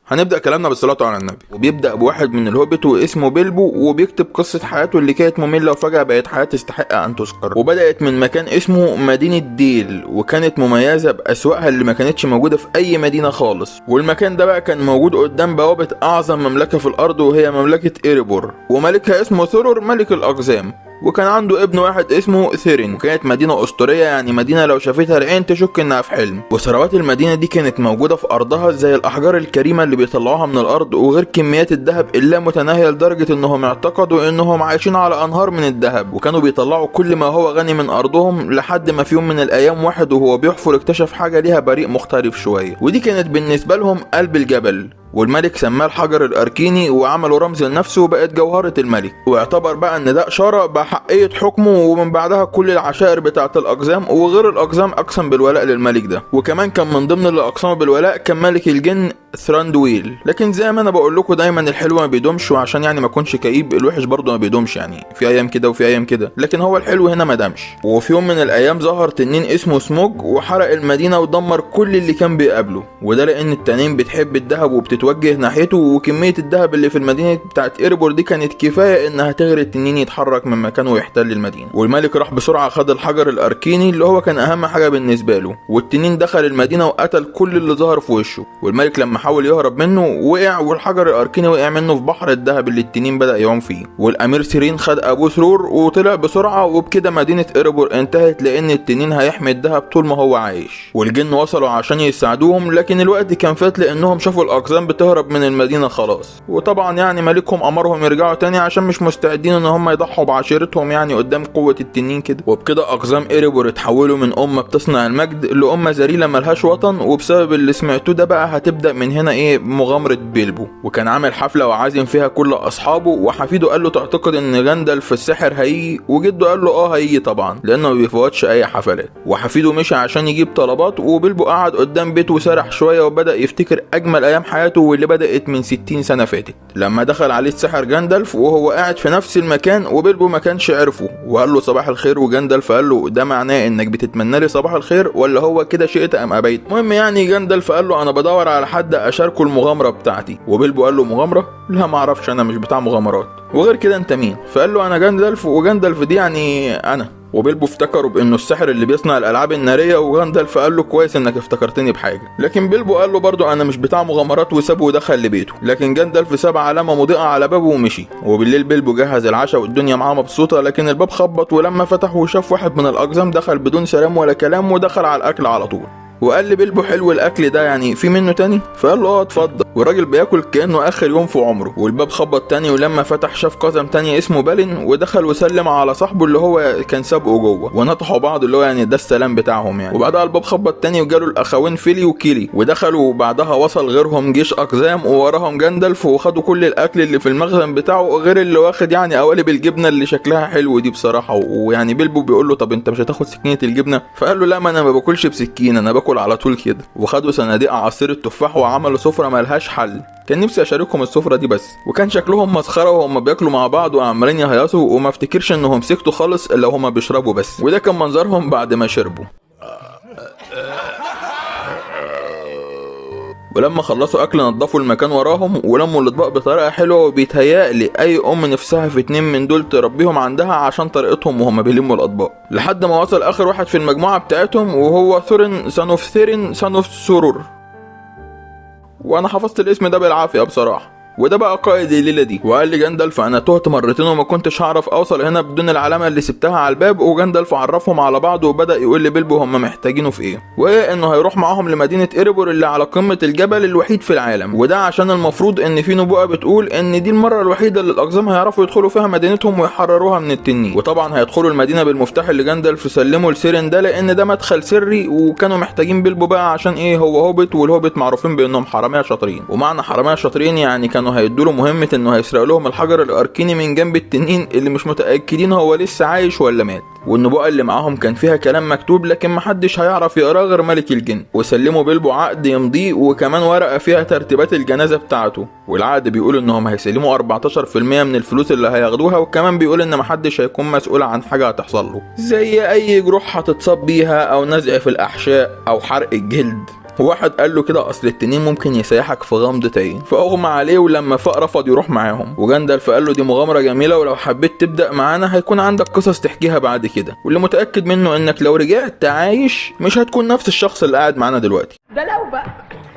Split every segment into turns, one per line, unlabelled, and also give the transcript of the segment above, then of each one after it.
هنبدأ كلامنا بالصلاة على النبي، وبيبدأ بواحد من الهوبت واسمه بيلبو، وبيكتب قصة حياته اللي كانت مملة وفجأة بقت حياة تستحق أن تذكر. وبدأت من مكان اسمه مدينة ديل، وكانت مميزة بأسواقها اللي ما كانتش موجودة في أي مدينة خالص. والمكان ده بقى كان موجود قدام بوابة أعظم مملكة في الأرض، وهي مملكة إيريبور، وملكها اسمه ثورور ملك الأقزام، وكان عنده ابن واحد اسمه ثيرين. وكانت مدينة أسطورية، يعني مدينة لو شافتها العين تشك انها في حلم. وثروات المدينة دي كانت موجودة في أرضها زي الأحجار الكريمة اللي بيطلعوها من الأرض، وغير كميات الذهب اللا متناهية لدرجة انهم اعتقدوا انهم عايشين على أنهار من الذهب، وكانوا بيطلعوا كل ما هو غني من أرضهم، لحد ما في يوم من الأيام واحد وهو بيحفر اكتشف حاجة ليها بريق مختلف شوية، ودي كانت بالنسبة لهم قلب الجبل. والملك سماه الحجر الأركيني وعملوا رمز لنفسه وبقت جوهرة الملك، واعتبر بقى ان ده إشارة بحقية حكمه. ومن بعدها كل العشائر بتاعة الأقزام وغير الأقزام أقسم بالولاء للملك ده. وكمان كان من ضمن اللي أقسموا بالولاء كان ملك الجن ثراندويل. لكن زي ما انا بقول لكم دايما الحلو ما بيدومش، وعشان يعني ما اكونش كئيب الوحش برضه ما بيدومش، يعني في ايام كده وفي ايام كده، لكن هو الحلو هنا ما دامش. وفي يوم من الايام ظهر تنين اسمه سموج وحرق المدينه ودمر كل اللي كان بيقابله، وده لان التنين بتحب الذهب وبتتوجه ناحيته، وكميه الذهب اللي في المدينه بتاعت إيريبور دي كانت كفايه انها تغري التنين يتحرك من مكانه ويحتل المدينه. والملك راح بسرعه خد الحجر الاركيني اللي هو كان اهم حاجه بالنسبه له، والتنين دخل المدينه وقتل كل اللي ظهر في وشه. والملك لما حاول يهرب منه وقع، والحجر الاركيني وقع منه في بحر الذهب اللي التنين بدأ يعوم فيه. والامير ثيرين خد ابوه ثرور وطلع بسرعه، وبكده مدينه إيريبور انتهت، لان التنين هيحمي الذهب طول ما هو عايش. والجن وصلوا عشان يساعدوهم، لكن الوقت كان فات لانهم شافوا الاقزام بتهرب من المدينه خلاص. وطبعا يعني ملكهم امرهم يرجعوا تاني عشان مش مستعدين ان هم يضحوا بعشيرتهم يعني قدام قوه التنين كده. وبكده اقزام إيريبور اتحولوا من امه بتصنع المجد لامه ذليله ملهاش وطن. وبسبب اللي سمعتوه ده بقى هتبدا من هنا مغامرة بيلبو. وكان عامل حفلة وعازم فيها كل أصحابه، وحفيده قال له تعتقد إن جندلف الساحر هيجي؟ وجده قال له هيجي طبعا، لأنه ما بيفوتش أي حفلات. وحفيده مشي عشان يجيب طلبات، وبيلبو قعد قدام بيته وسرح شوية وبدأ يفتكر أجمل أيام حياته واللي بدأت من 60 سنة فاتت، لما دخل عليه الساحر جندلف وهو قاعد في نفس المكان، وبيلبو ما كانش عرفه وقال له صباح الخير. وجندلف قال له ده معناه إنك بتتمنى لي صباح الخير ولا هو كده شئت أم أبيت؟ المهم يعني جندلف قال له أنا بدور على حد أشاركه المغامرة بتاعتي. وبيلبو قال له مغامرة؟ لا ما اعرفش، انا مش بتاع مغامرات، وغير كده انت مين؟ فقال له انا جندلف، وجندلف دي يعني انا. وبيلبو افتكروا بانه الساحر اللي بيصنع الالعاب الناريه، وجندلف قال له كويس انك افتكرتني بحاجه. لكن بيلبو قال له برضو انا مش بتاع مغامرات، وسابه ودخل لبيته. لكن جندلف ساب علامه مضيئه على بابه ومشي. وبالليل بيلبو جهز العشاء والدنيا معاه مبسوطه، لكن الباب خبط، ولما فتحه وشاف واحد من الاقزام دخل بدون سلام ولا كلام، ودخل على الاكل على طول. وقال لي بيلبو حلو الاكل ده، يعني في منه تاني؟ فقال له اتفضل. والراجل بياكل كانه اخر يوم في عمره. والباب خبط تاني، ولما فتح شاف قزم تاني اسمه بالين، ودخل وسلم على صاحبه اللي هو كان سابقه جوه، ونطحوا بعض اللي هو يعني ده السلام بتاعهم يعني. وبعدها الباب خبط تاني وجاله الاخوين فيلي وكيلي، ودخلوا. وبعدها وصل غيرهم جيش اقزام ووراهم جندلف، وخدوا كل الاكل اللي في المخزن بتاعه، غير اللي واخد يعني قوالب الجبنه اللي شكلها حلو دي بصراحه. ويعني بيلبو بيقول له طب انت مش هتاخد سكينه الجبنه؟ فقال له لا، ما انا ما باكلش بسكينه، انا باكل على طول كده. وخدوا صناديق عصير التفاح وعملوا سفره ملهاش حل. كان نفسي اشاركهم السفره دي بس. وكان شكلهم مسخره وهم بياكلوا مع بعض وعمالين يهيصوا، وما افتكرش انهم سكتوا خالص الا هما بيشربوا بس. وده كان منظرهم بعد ما شربوا. ولما خلصوا اكل نظفوا المكان وراهم ولموا الاطباق بطريقه حلوه. وبيتهيألي اي ام نفسها في 2 من دول تربيهم عندها عشان طريقتهم وهم بيلموا الاطباق، لحد ما وصل اخر واحد في المجموعه بتاعتهم، وهو ثورين سانوف ثيرين سانوف ثرور. وانا حفظت الاسم ده بالعافيه بصراحه. وده بقى قائد الليله دي. وقال لي جندلف انا تهت مرتين وما كنتش هعرف اوصل هنا بدون العلامه اللي سبتها على الباب. وجندلف عرفهم على بعض وبدا يقول لبيلبو هم محتاجينه في ايه، وايه انه هيروح معاهم لمدينه إيريبور اللي على قمه الجبل الوحيد في العالم. وده عشان المفروض ان في نبوءه بتقول ان دي المره الوحيده اللي الاقزام هيعرفوا يدخلوا فيها مدينتهم ويحرروها من التنين. وطبعا هيدخلوا المدينه بالمفتاح اللي جندلف سلمه لثيرين ده، لان ده مدخل سري. وكانوا محتاجين بيلبو بقى عشان ايه؟ هو هوبت، والهوبت معروفين بانهم حراميه شاطرين. ومعنى حراميه شاطرين يعني كانوا هيدوا له مهمه انه هيسرق لهم الحجر الاركيني من جنب التنين اللي مش متاكدين هو لسه عايش ولا مات. والنبوءه اللي معاهم كان فيها كلام مكتوب، لكن محدش هيعرف يقراه غير ملك الجن. وسلموا بيلبو عقد يمضيه، وكمان ورقه فيها ترتيبات الجنازه بتاعته. والعقد بيقول انهم هيسلموا 14% من الفلوس اللي هياخدوها، وكمان بيقول ان محدش هيكون مسؤول عن حاجه هتحصل له، زي اي جروح هتتصاب بيها او نزع في الاحشاء او حرق الجلد وواحد قال له كده اصل التنين ممكن يسيحك في غمضة عين، فاغمى عليه ولما فاق رفض يروح معاهم. وجاندالف قال له دي مغامرة جميلة ولو حبيت تبدأ معانا هيكون عندك قصص تحكيها بعد كده، واللي متأكد منه انك لو رجعت عايش مش هتكون نفس الشخص اللي قاعد معانا دلوقتي.
ده لو بقى.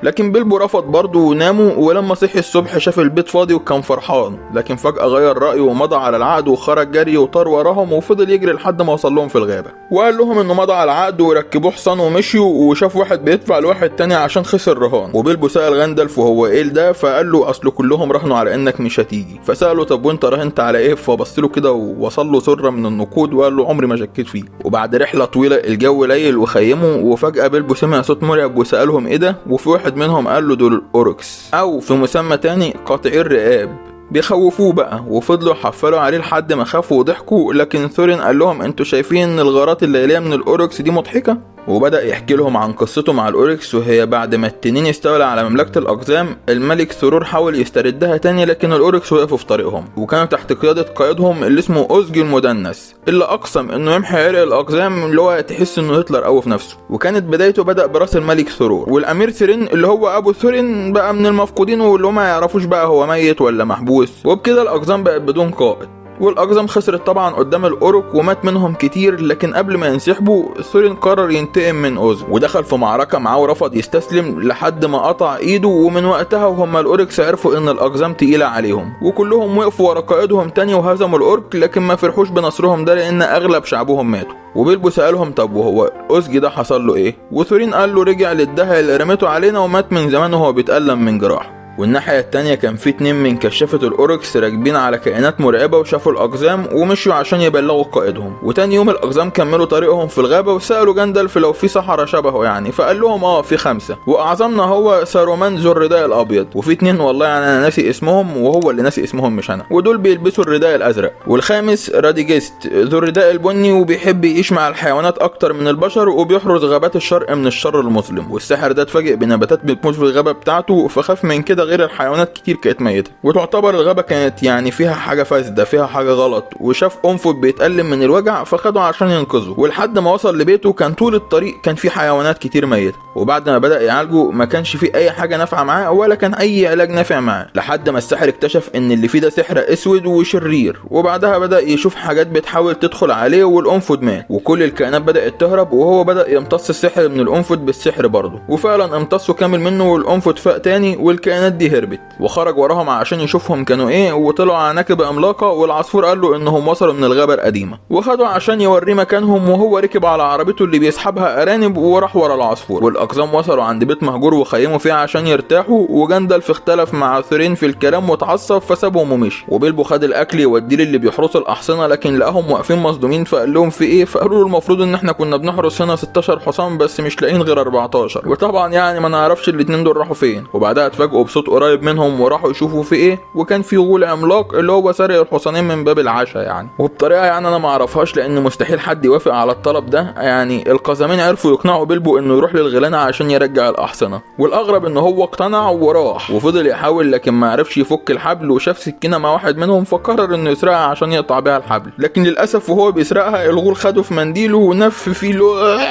لكن بيلبو رفض برضه وناموا، ولما صحي الصبح شاف البيت فاضي وكان فرحان، لكن فجأة غير رأيه ومضى على العقد وخرج جري وطار وراهم وفضل يجري لحد ما وصل لهم في الغابة، وقال لهم انه مضى على العقد وركبوه حصان ومشيوا، وشاف واحد بيدفع لواحد تاني عشان خسر رهان. وبيلبو سأل غاندالف وهو ايه ده، فقال له اصل كلهم راهنوا على انك مش هتيجي. فسأله طب وانت راهنت على ايه؟ فبص له كده ووصل له سرة من النقود وقال له عمري ما شكيت فيه. وبعد رحلة طويلة الجو ليل وخيموا، وفجأة بيلبو سمع صوت مرعب وسألهم ايه ده، وفي واحد منهم قال له دول الأوروكس او في مسمى تاني قاطعي الرقاب، بيخوفوه بقى. وفضلوا حفلوا عليه لحد ما خافوا وضحكوا، لكن ثورين قال لهم انتوا شايفين ان الغارات الليلية من الأوروكس دي مضحكة؟ وبدأ يحكي لهم عن قصته مع الأوركس، وهي بعد ما التنين استولى على مملكة الأقزام الملك ثرور حاول يستردها تاني، لكن الأوركس وقفوا في طريقهم وكانوا تحت قيادة قائدهم اللي اسمه أوزج المدنس، اللي أقسم إنه يمحي عرق الأقزام، اللي هو تحس إنه هتلر قوي في نفسه. وكانت بدايته بدأ براس الملك ثرور، والأمير ثرين اللي هو أبو ثورين بقى من المفقودين واللي ما يعرفوش بقى هو ميت ولا محبوس، وبكده الأقزام بقت بدون قائد. والأقزام خسرت طبعا قدام الأوروك ومات منهم كتير، لكن قبل ما ينسحبوا ثورين قرر ينتقم من أوزج ودخل في معركة معاه ورفض يستسلم لحد ما قطع ايده. ومن وقتها وهم الأوركس عرفوا ان الأقزام تقيلة عليهم، وكلهم وقفوا ورا قائدهم تاني وهزموا الأورك، لكن ما فرحوش بنصرهم ده لان اغلب شعبهم ماتوا. وبيلبو سألهم طب وهو أوزج ده حصل له ايه؟ وثورين قال له رجع للدهة اللي رميته علينا ومات من زمان وهو بيتألم من جراح. والناحية التانية كان في 2 من كشافة الأوركس راكبين على كائنات مرعبة وشافوا الأقزام ومشوا عشان يبلغوا قائدهم. وتاني يوم الأقزام كملوا طريقهم في الغابة وسألوا جاندالف لو في سحرة شبهه يعني، فقال لهم في 5 وأعظمنا هو سارومان ذو الرداء الأبيض، وفي 2 والله يعني أنا ناسي اسمهم وهو اللي ناسي اسمهم مش أنا، ودول بيلبسوا الرداء الأزرق. والخامس راديجيست ذو الرداء البني وبيحب يعيش مع الحيوانات أكتر من البشر وبيحرس غابات الشرق من الشر المظلم. والساحر ده اتفاجئ بنباتات بتموت في الغابة بتاعته فخاف من كده، غير الحيوانات كتير كانت ميتة، وتعتبر الغابة كانت يعني فيها حاجة فاسدة، فيها حاجة غلط. وشاف أنفود بيتألم من الوجع فخده عشان ينقذه، ولحد ما وصل لبيته كان طول الطريق كان في حيوانات كتير ميتة. وبعد ما بدأ يعالجه ما كانش فيه أي حاجة نافعة معاه ولا كان أي علاج نافع معاه، لحد ما الساحر اكتشف إن اللي فيه ده سحر أسود وشرير. وبعدها بدأ يشوف حاجات بتحاول تدخل عليه والأنفود مات، وكل الكائنات بدأت تهرب، وهو بدأ يمتص السحر من الأنفود بالسحر برضه، وفعلا امتصه كامل منه والأنفود فاق تاني والكائنات دي هربت. وخرج وراهم عشان يشوفهم كانوا ايه، وطلعوا على ناكبة عملاقة، والعصفور قال له انهم وصلوا من الغابة القديمة، وخدوا عشان يوريه مكانهم، وهو ركب على عربيته اللي بيسحبها ارانب وراح ورا العصفور. والاقزام وصلوا عند بيت مهجور وخيموا فيه عشان يرتاحوا، وجاندالف اختلف مع ثورين في الكلام واتعصب فسابهم ومشي. وبيلبو خد الاكل يوديه للي بيحرسوا الاحصنة، لكن لقاهم واقفين مصدومين فقال لهم في ايه، فقالوا له المفروض ان احنا كنا بنحرس هنا 16 حصان بس مش لاقيين غير 14، وطبعا يعني ما نعرفش الاتنين دول راحوا فين. وبعدها اتفاجئوا بصوت قريب منهم وراحوا يشوفوا في ايه، وكان في غول عملاق اللي هو سارق الحصانين من باب العشاء يعني، وبطريقه يعني انا ما اعرفهاش لان مستحيل حد يوافق على الطلب ده. يعني القزمين عرفوا يقنعوا بيلبو انه يروح للغلانه عشان يرجع الاحصنه، والاغرب ان هو اقتنع وراح وفضل يحاول لكن ما عرفش يفك الحبل، وشاف سكينه مع واحد منهم فقرر انه يسرقها عشان يقطع بيها الحبل، لكن للاسف وهو بيسرقها الغول خده في منديله ونف فيه له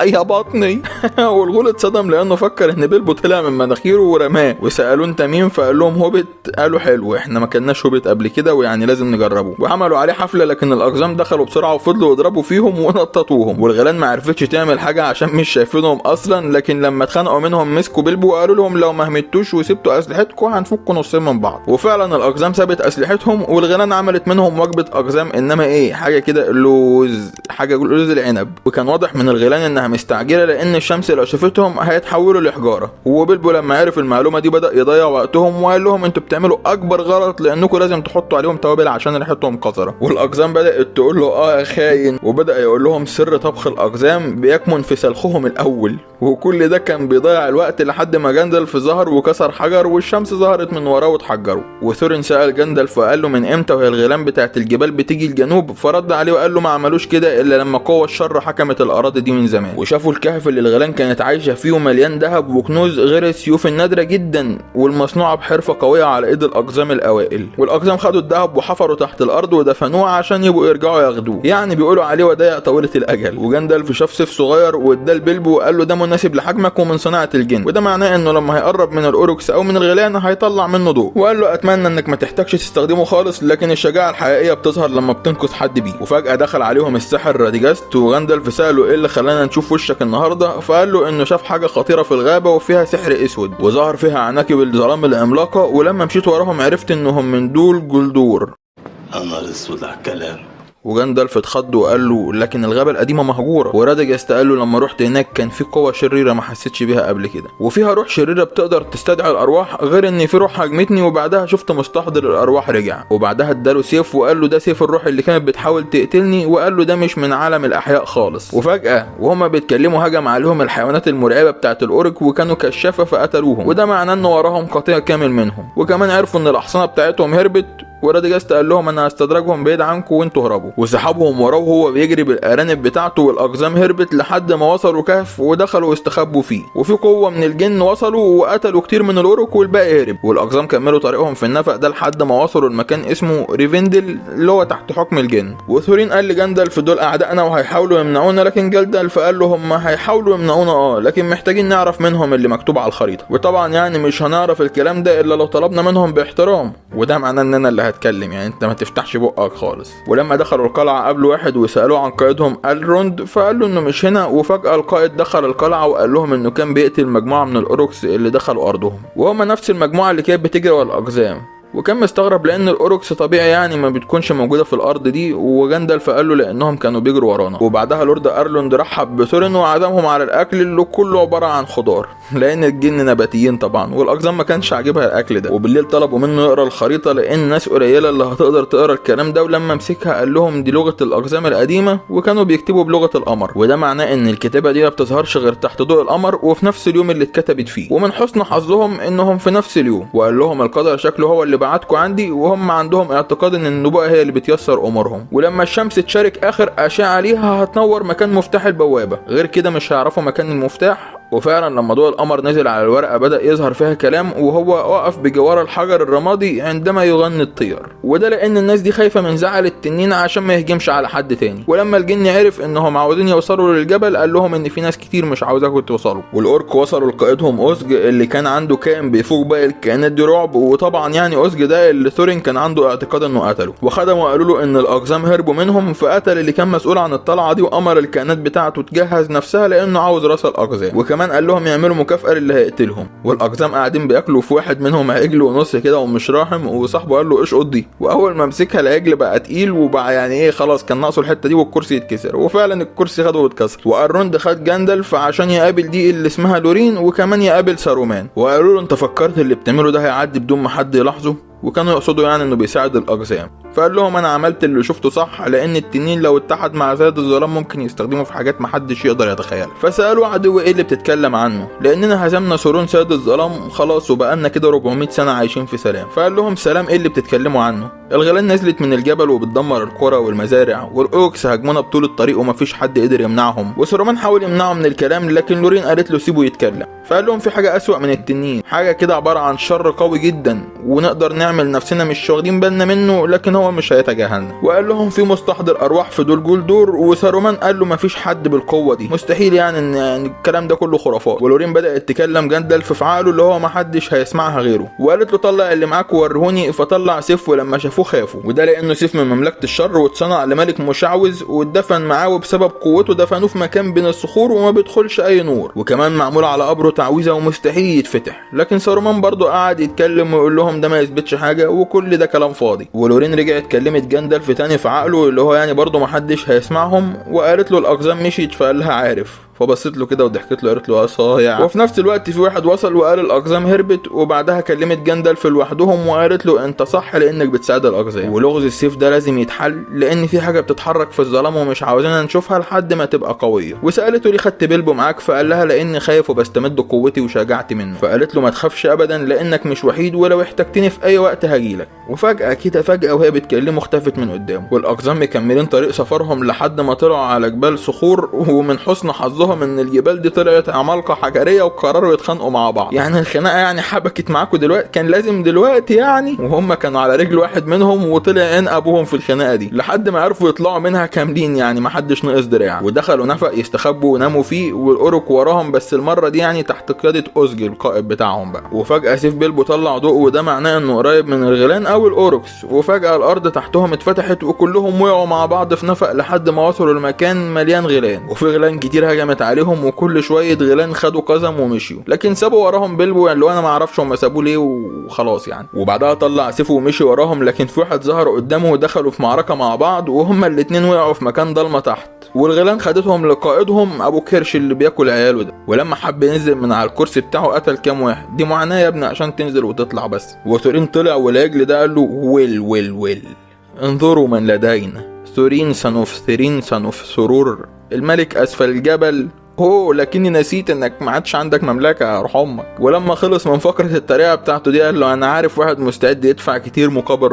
يا بطني والغول اتصدم لانه فكر ان بيلبو طلع من مناخيره ورماه. وسالوه انت مين؟ فقال لهم هوبت. قالوا حلو احنا ما كناش هوبت قبل كده ويعني لازم نجربه، وعملوا عليه حفله، لكن الاقزام دخلوا بسرعه وفضلوا يضربوا فيهم ونططوهم، والغلان ما عرفتش تعمل حاجه عشان مش شايفينهم اصلا، لكن لما اتخانقوا منهم مسكوا بيلبو وقالوا لهم لو ما همتوش وسبتوا اسلحتكم هنفكوا نصين من بعض. وفعلا الاقزام سابت اسلحتهم، والغلان عملت منهم وجبه اقزام، انما ايه حاجه كده لوز، حاجه لوز العنب. وكان واضح من الغلان انها مستعجله لان الشمس لو شافتهم هيتحولوا لحجاره. وبيلبو لما عرف المعلومه دي بدا يضيع وقتهم وقال لهم انتوا بتعملوا اكبر غلط لانكم لازم تحطوا عليهم توابل عشان ريحتهم قذره. والاقزام بدات تقول له يا خاين، وبدا يقول لهم سر طبخ الاقزام بيكمن في سلخهم الاول. وكل ده كان بيضيع الوقت لحد ما جاندالف ظهر وكسر حجر والشمس ظهرت من وراه واتحجروا. وثورين سال جاندالف وقال له من امتى وهي الغيلان بتاعت الجبال بتيجي الجنوب؟ فرد عليه وقال له ما عملوش كده الا لما قوة الشر حكمت الاراضي دي من زمان، وشافوا الكهف اللي الغيلان كانت عايشه فيه مليان ذهب وكنوز غير السيوف النادره جدا والمصنوعه بحرفه قويه على ايد الاقزام الاوائل. والاقزام خدوا الذهب وحفروا تحت الارض ودفنوه عشان يبقوا يرجعوا ياخدوه، يعني بيقولوا عليه ودايع طويله الاجل. وجاندالف شاف سيف صغير واداه لبيلبو وقال له ده مناسب لحجمك ومن صناعه الجن، وده معناه انه لما هيقرب من الاوروكس او من الغيلان هيطلع منه ضوء. وقال له اتمنى انك ما تحتاجش تستخدمه خالص، لكن الشجاعه الحقيقيه بتظهر لما بتنقذ حد بيه. وفجاه دخل عليهم الساحر راديجاست، وغاندالف ساله ايه اللي خلانا نشوف وشك النهارده، فقال له انه شاف حاجه خطيره في الغابه وفيها سحر اسود وظهر فيها عناكب الظلام العملاقه، ولما مشيت وراهم عرفت انهم من دول جلدور.
انا اسود على الكلام.
وجاندالف اتخض وقال له لكن الغابه القديمه مهجوره. وراديجاست قال له لما رحت هناك كان في قوه شريره ما حسيتش بيها قبل كده، وفيها روح شريره بتقدر تستدعي الارواح، غير ان في روح هاجمتني وبعدها شفت مستحضر الارواح رجع. وبعدها اداله سيف وقال له ده سيف الروح اللي كانت بتحاول تقتلني، وقال له ده مش من عالم الاحياء خالص. وفجاه وهما بيتكلموا هجم عليهم الحيوانات المرعبه بتاعه الاورك وكانوا كشافه فقتلوهم، وده معناه ان وراهم قطيع كامل منهم. وكمان عرفوا ان الاحصنه بتاعتهم هربت، وراديجاست قال لهم انا هستدرجهم بعيد عنكم وانتوا هربوا، وسحبهم وراه وهو بيجري بالارانب بتاعته. والاقزام هربت لحد ما وصلوا كهف ودخلوا واستخبوا فيه، وفي قوه من الجن وصلوا وقتلوا كتير من الاورك والباقي هرب. والاقزام كملوا طريقهم في النفق ده لحد ما وصلوا لمكان اسمه ريفندل اللي هو تحت حكم الجن. وثورين قال لجاندالف دول اعدائنا وهيحاولوا يمنعونا، لكن جاندالف قال له هم هيحاولوا يمنعونا لكن محتاجين نعرف منهم اللي مكتوب على الخريطه، وطبعا يعني مش هنعرف الكلام ده الا لو طلبنا منهم باحترام، وده معناه ان انا اللي هتكلم، يعني انت ما تفتحش بقك خالص. ولما دخلوا القلعه قابلوا واحد وسالوه عن قائدهم الروند، فقال له انه مش هنا. وفجاه القائد دخل القلعه وقال لهم انه كان بيقتل مجموعه من الاوروكس اللي دخلوا ارضهم، وهم نفس المجموعه اللي كانت بتجري ورا الاقزام. وكان مستغرب لان الاوروكس طبيعي يعني ما بتكونش موجوده في الارض دي. وجاندالف قال له لانهم كانوا بيجروا ورانا. وبعدها لورد ارلوند رحب بثورين وعزمهم على الاكل اللي كله عباره عن خضار لان الجن نباتيين طبعا، والاقزام ما كانش عاجبها الاكل ده. وبالليل طلبوا منه يقرا الخريطه لان ناس قليله اللي هتقدر تقرا الكلام ده، ولما مسكها قال لهم دي لغه الاقزام القديمه وكانوا بيكتبوا بلغه القمر، وده معناه ان الكتابه دي ما بتظهرش غير تحت ضوء القمر وفي نفس اليوم اللي اتكتبت فيه. ومن حسن حظهم انهم في نفس اليوم. وقال لهم القدر شكله هو اللي بعتكم عندي، وهم عندهم اعتقاد ان النبوءه هي اللي بتيسر امورهم، ولما الشمس تشارك اخر اشعه ليها هتنور مكان مفتاح البوابه، غير كده مش هيعرفوا مكان المفتاح. وفعلا لما ضوء القمر نزل على الورقه بدا يظهر فيها كلام، وهو واقف بجوار الحجر الرمادي عندما يغني الطير، وده لان الناس دي خايفه من زعل التنين عشان ما يهجمش على حد تاني. ولما الجن عرف انهم عاوزين يوصلوا للجبل قال لهم ان في ناس كتير مش عاوزاكم توصلوا. والاورك وصلوا لقائدهم اوزج اللي كان عنده كائن بيفوق باقي الكائنات دي رعب، وطبعا يعني اوزج ده اللي ثورين كان عنده اعتقاد انه قتله. وخدموا وقالوا له ان الاقزام هربوا منهم، فقتل اللي كان مسؤول عن الطلعه دي وامر الكائنات بتاعته تجهز نفسها لانه عاوز راس الاقزام، وكمان قال لهم يعملوا مكافأة للي هيقتلهم. والاقزام قاعدين بياكلوا، في واحد منهم عجل ونص كده ومش راحم، وصاحبه قال له ايش قضي، واول ما مسكها العجل بقى تقيل وبقى يعني ايه خلاص كان ناقصه الحته دي والكرسي يتكسر، وفعلا الكرسي خده واتكسر. وارنولد خد جاندالف عشان يقابل دي اللي اسمها لورين وكمان يقابل سارومان، وقالوا له انت فكرت اللي بتعمله ده هيعدي بدون ما حد يلاحظه؟ وكانوا يقصدوا يعني انه بيساعد الاقزام. فقال لهم انا عملت اللي شفته صح، لان التنين لو اتحد مع سيد الظلام ممكن يستخدمه في حاجات محدش يقدر يتخيلها. فسالوا عدو ايه اللي بتتكلم عنه، لاننا هزمنا سورون سيد الظلام خلاص وبقالنا كده 400 سنه عايشين في سلام. فقال لهم سلام ايه اللي بتتكلموا عنه؟ الغيلان نزلت من الجبل وبتدمر القرى والمزارع، والاوكس هاجمونا بطول الطريق ومفيش حد قدر يمنعهم. وسرومان حاول يمنعه من الكلام لكن لورين قالت له سيبه يتكلم. فقال لهم في حاجه اسوأ من التنين، حاجه كده عباره عن شر قوي جدا ونقدر نعمل نفسنا مش واخدين بالنا منه لكن هو مش هيتجاهلنا. وقال لهم في مستحضر ارواح في دول جولدور، وسارومان قال له مفيش حد بالقوه دي، مستحيل يعني ان الكلام ده كله خرافات. ولورين بدات تكلم جاندالف في عقله اللي هو محدش هيسمعها غيره، وقالت له طلع اللي معاك وورهوني. فطلع سيف ولما شافوه خافوا، وده لانه سيف من مملكه الشر واتصنع لملك مشعوذ واتدفن معاه، وبسبب قوته دفنوه في مكان بين الصخور وما بيدخلش اي نور، وكمان معمول على قبره تعويذه ومستحيل يتفتح. لكن سارومان برضه قعد يتكلم ويقول لهم ده ما يثبتش حاجه وكل ده كلام فاضي. ولورين رجعت كلمت جاندالف تاني في عقله اللي هو يعني برضه محدش هيسمعهم، وقالت له الاقزام مشيت. فقال لها عارف، فبصت له كده وضحكت له قالت له صايع. وفي نفس الوقت في واحد وصل وقال الاقزام هربت، وبعدها كلمت جاندالف لوحدهم وقالت له انت صح لانك بتساعد الاقزام، ولغز السيف ده لازم يتحل لان في حاجه بتتحرك في الظلام ومش عاوزيننا نشوفها لحد ما تبقى قويه. وسالته ليه خدت بيلبو معاك؟ فقال لها لاني خايف وبستمد قوتي وشجعتي منه. فقالت له ما تخافش ابدا لانك مش وحيد، ولو احتجتني في اي وقت هجيلك. وفجاه كده وهي بتكلمه اختفت من قدامه. والاقزام مكملين طريق سفرهم لحد ما طلعوا على جبال صخور، ومن حسن حظهم حظهم ان الجبال دي طلعت عمالقه حجريه وقرروا يتخانقوا مع بعض. يعني الخناقه يعني حبكت معاكم دلوقتي، كان لازم دلوقتي يعني، وهم كانوا على رجل واحد منهم وطلع عين ابوهم في الخناقه دي لحد ما عرفوا يطلعوا منها كاملين، يعني ما حدش نقص دراع، ودخلوا نفق يستخبوا وناموا فيه، والاورك وراهم بس المره دي يعني تحت قياده اوزج القائد بتاعهم بقى. وفجاه سيف بيلبو طلع ضوء، وده معناه انه قريب من الغيلان او الاوركس، وفجاه الارض تحتهم اتفتحت وكلهم وقعوا مع بعض في نفق لحد ما وصلوا لمكان مليان غيلان، وفي غيلان كتير هجمت عليهم، وكل شويه غيلان خدوا قزم ومشيوا، لكن سابوا وراهم بيلبو اللي انا ما اعرفش هم سابوه ليه وخلاص يعني. وبعدها طلع سيفه ومشي وراهم، لكن في واحد ظهر قدامه ودخلوا في معركه مع بعض، وهما الاتنين وقعوا في مكان ضلمه تحت، والغيلان خدتهم لقائدهم ابو كرش اللي بياكل عياله ده، ولما حب ينزل من على الكرسي بتاعه قتل كام واحد. دي معاناه يا ابني عشان تنزل وتطلع بس. وثورين طلع والعجل ده قال له ويل انظروا من لدينا، ثورين سنوف ثرين سنوف ثرور الملك اسفل الجبل. لكني نسيت انك ما عادش عندك مملكه يا روح امك. ولما خلص من فقره التريقه بتاعته دي قال له انا عارف واحد مستعد يدفع كتير مقابل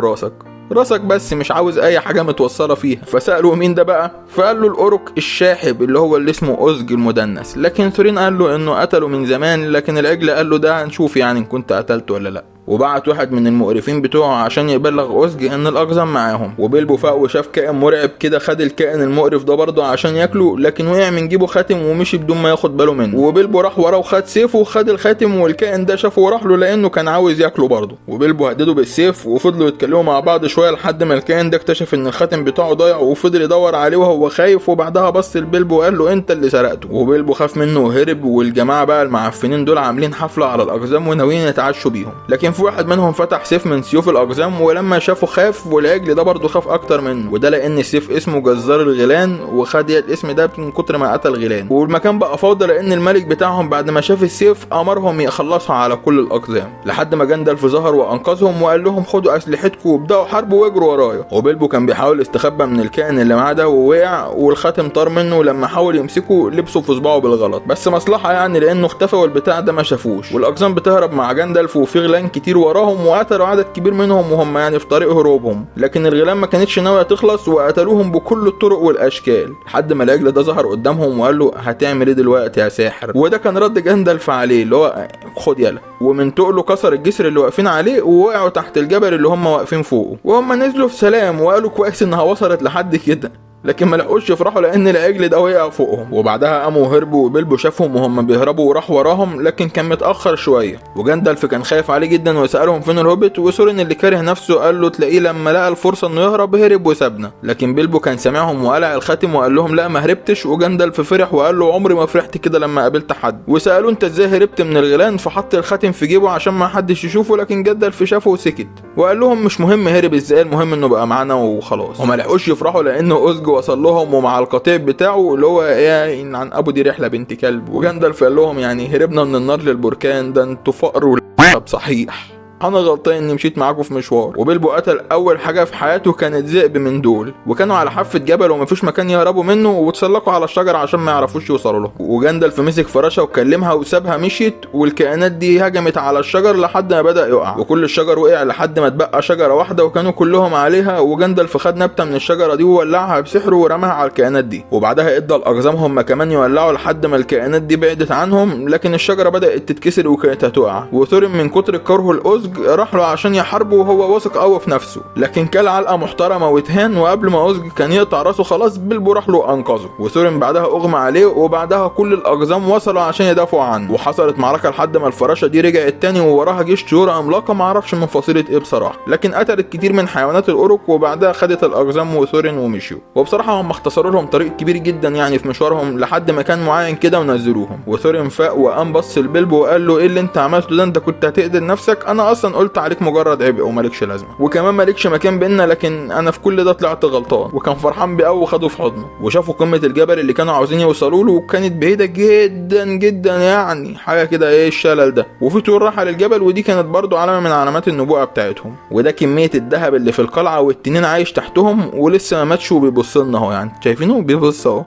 راسك بس مش عاوز اي حاجه متوصله فيها. فسالوا مين ده بقى؟ فقال له الاورك الشاحب اللي اسمه اوزج المدنس، لكن ثورين قال له انه قتله من زمان، لكن العجل قال له ده هنشوف يعني ان كنت قتلته ولا لا. وبعت واحد من المقرفين بتوعه عشان يبلغ اوزج ان الاقزام معاهم. وبيلبو فاق وشاف كائن مرعب كده، خد الكائن المقرف ده برضه عشان ياكله، لكن وقع من جيبه خاتم ومشي بدون ما ياخد باله منه. وبيلبو راح وراه وخد سيفه وخد الخاتم، والكائن ده شافه وراح له لانه كان عاوز ياكله برضه. وبيلبو هدده بالسيف، وفضلوا يتكلموا مع بعض شويه لحد ما الكائن ده اكتشف ان الخاتم بتاعه ضايع، وفضل يدور عليه وهو خايف. وبعدها بص لبيلبو وقال له انت اللي سرقته. وبيلبو خاف منه وهرب. والجماعه بقى المعفنين دول عاملين حفله على الاقزام وناويين يتعشوا بيهم، لكن في واحد منهم فتح سيف من سيوف الاقزام، ولما شافه خاف، والعجل ده برضه خاف اكتر منه، وده لان السيف اسمه جزار الغيلان، وخد الاسم ده من كتر ما قتل غيلان. والمكان بقى فوضى لان الملك بتاعهم بعد ما شاف السيف امرهم يخلصوا على كل الاقزام، لحد ما جندلف ظهر وانقذهم وقال لهم خدوا اسلحتكم وابداوا حربوا واجروا ورايا. وبيلبو كان بيحاول يستخبى من الكائن اللي معاه ده ووقع، والخاتم طار منه، ولما حاول يمسكه لبسه في صباعه بالغلط، بس مصلحه يعني لانه اختفى والبتاع ده ما شافوش. والاقزام بتهرب مع جندلف، وفي غيلان كتير وراهم وقتلوا عدد كبير منهم وهم يعني في طريق هروبهم، لكن الغيلان ما كانتش ناويه تخلص وقتلوهم بكل الطرق والاشكال، لحد ما العجل ده ظهر قدامهم وقال له هتعمل ايه دلوقتي يا ساحر؟ وده كان رد جندلف عليه اللي هو خد يلا. ومن تقله كسر الجسر اللي واقفين عليه ووقعوا تحت الجبل اللي هم واقفين فوقه، وهم نزلوا في سلام وقالوا كويس انها وصلت لحد كده، لكن ما لقوش يفرحوا لان العجل ده وقع فوقهم. وبعدها قاموا هربوا، وبيلبو شافهم وهم بيهربوا وراح وراهم، لكن كان متاخر شويه. وجندلف كان خايف عليه جدا وسالهم فين الهوبت، وثورين اللي كاره نفسه قال له تلاقيه لما لقى الفرصه انه يهرب هرب وسابنا. لكن بيلبو كان سامعهم وقلع الخاتم وقال لهم لا ما هربتش. وجندلف فرح وقال له عمري ما فرحت كده لما قابلت حد. وسالوه انت ازاي هربت من الغيلان؟ فحط الخاتم في جيبه عشان ما حدش يشوفه، لكن جندلف شافه وسكت وقال لهم مش مهم هرب ازاي، المهم انه بقى معانا وخلاص. وما لقوش يفرحوا لانه اوزج وصل لهم ومع القطيع بتاعه اللي هو ايه عن ابو دي رحله بنت كلب. وجندلف قال لهم يعني هربنا من النار للبركان، ده انتوا فقر صحيح، انا غلطان اني مشيت معاكم في مشوار. وبيلبو قتل اول حاجه في حياته كانت ذئب من دول، وكانوا على حافه جبل ومفيش مكان يهربوا منه، واتسلقوا على الشجر عشان ما يعرفوش يوصلوا له. وجندلف مسك فراشه وكلمها وسابها مشيت، والكائنات دي هجمت على الشجر لحد ما بدا يقع، وكل الشجر وقع لحد ما اتبقى شجره واحده وكانوا كلهم عليها. وجندلف خد نبته من الشجره دي وولعها بسحره ورماها على الكائنات دي، وبعدها ادى الاقزام هم كمان يولعوا لحد ما الكائنات دي بعدت عنهم، لكن الشجره بدات تتكسر وكانت هتقع. وثورين من كتر كرهه الاوزج راح له عشان يحاربه وهو واثق قوي في نفسه، لكن كل علقه محترمه واتهان، وقبل ما اوزج كان يقطع راسه خلاص بيلبو راح له انقذه. وثورين بعدها اغمى عليه، وبعدها كل الاقزام وصلوا عشان يدافعوا عنه، وحصلت معركه لحد ما الفراشه دي رجعت تاني ووراها جيش طيور عملاقه ما اعرفش من فصيله ايه بصراحه، لكن قتلت كتير من حيوانات الاورك، وبعدها خدت الاقزام وثورين ومشيوا. وبصراحه هم اختصروا لهم طريق كبير جدا يعني في مشوارهم لحد مكان معين كده ونزلوهم. وثورين فاق وقام بص لبيلبو وقال له ايه اللي انت عملته ده؟ انت كنت هتقتل نفسك، انا اصلا قلت عليك مجرد عبء ومالكش لازمه، وكمان مالكش مكان بينا، لكن انا في كل ده طلعت غلطان. وكان فرحان بيه قوي وخده في حضنه، وشافوا قمه الجبل اللي كانوا عاوزين يوصلوا له، وكانت بعيده جدا جدا يعني حاجه كده ايه الشلل ده، وفي طيور راحه للجبل، ودي كانت برضو علامه من علامات النبوءه بتاعتهم. وده كميه الذهب اللي في القلعه، والتنين عايش تحتهم ولسه ما ماتش وبيبص لنا اهو، يعني شايفينه بيبص اهو.